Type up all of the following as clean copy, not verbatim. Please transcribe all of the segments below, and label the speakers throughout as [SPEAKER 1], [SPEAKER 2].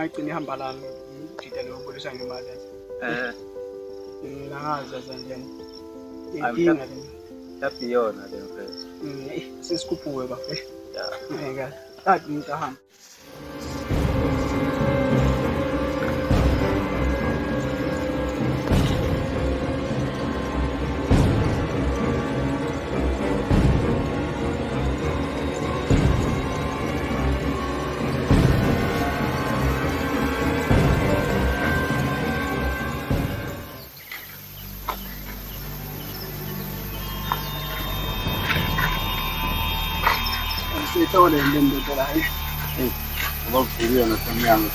[SPEAKER 1] ngagcina ihamba lami ngidida lokubolisa ngemali. Nangazaza njani. Inkinga le.
[SPEAKER 2] Yapiyona le mfethu.
[SPEAKER 1] Sesikhuphuke bafethu. Ngeke. Athi ngihamba. Todo el mundo por ahí.
[SPEAKER 2] Vamos a ir a la caminada.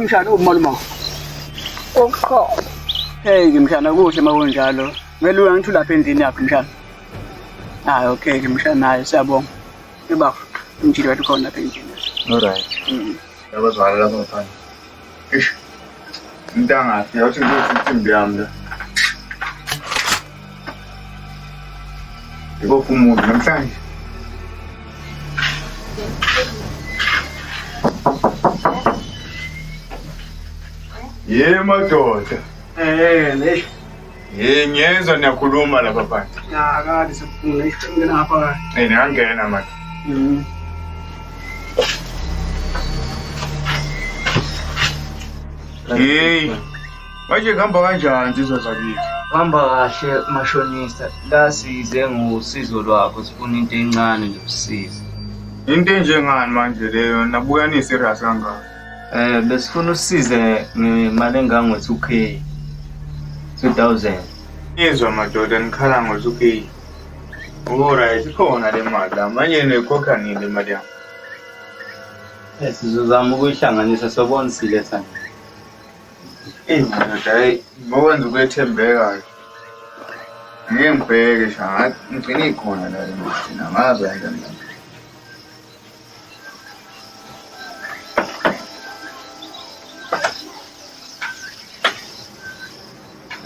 [SPEAKER 1] Mshana umaluma.
[SPEAKER 3] Ukho.
[SPEAKER 1] Hey ngimshana kuhle makunjalo. Ngeke uyangithu lapha endini yakho mshana. Okay ngimshana naye siyabonga. Iba ngijile bathi khona lapha endini.
[SPEAKER 2] Alright. Yabazala lapha mfana. Ish. Intanga yathi ngizothi imbi yami la. Yebo umuntu namhlanje. Madoda.
[SPEAKER 1] Lesh.
[SPEAKER 2] Ngiyezwa niyakhuluma lapha phansi.
[SPEAKER 1] Kade sifuna ngena ngapha.
[SPEAKER 2] Ngiyangena manje. Manje kuhamba kanjani insizwa zakithi?
[SPEAKER 4] Hamba kahle mashonisa. La size ngosizo lwakho sifuna into encane nje usize.
[SPEAKER 2] Into enjengani manje leyo nabuya ni serious kangaka?
[SPEAKER 4] Besifuna usize ngemali engango 2K. 2000.
[SPEAKER 2] Yezwa madoda nikhala ngo 2K. Alright, ikhona le mali la manje nekhokha nini le mali yakho?
[SPEAKER 4] Sizozama ukuyihlanganisa sobonisile sana.
[SPEAKER 2] Madoda ngokwenza ukwethembeka. Ngeke ngibheke sha, ngigcine ikhona la le mali. Ngazi kanjani.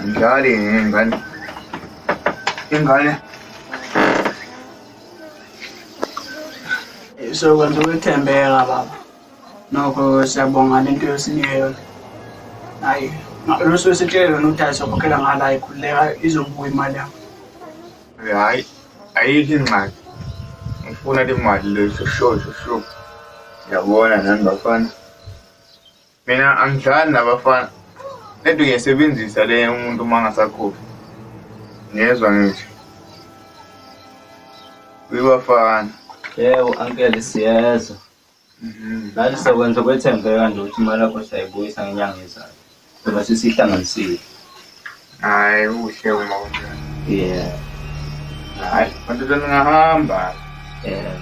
[SPEAKER 2] Ngale ingane
[SPEAKER 1] So kwenza ukwethembeka baba. Nokho siyabonga lento yosiniyo. Hayi, lo sitshela ukuthi ayizokhokhela ngala ikhuleka izobuya imali yakho.
[SPEAKER 2] hayi ayikho ingxaki. Ngifuna le mali le sho. Yabona nani bafana. Mina angidlali nabafana. Lento ngiyasebenzisa le umuntu mangasakhuphi. Ngiyezwa ngithi. Uyabafana.
[SPEAKER 4] Yebo uncle siyezwa. Nathi sakwenza ukwethembeka nje ukuthi imali yakho sayibuyisa ngenyanga ezayo. Ngoba sisihlanganisile.
[SPEAKER 2] Hayi uhle uma kunjalo.
[SPEAKER 4] Yeah.
[SPEAKER 2] Hayi, bantu ngahamba.
[SPEAKER 4] Yeah.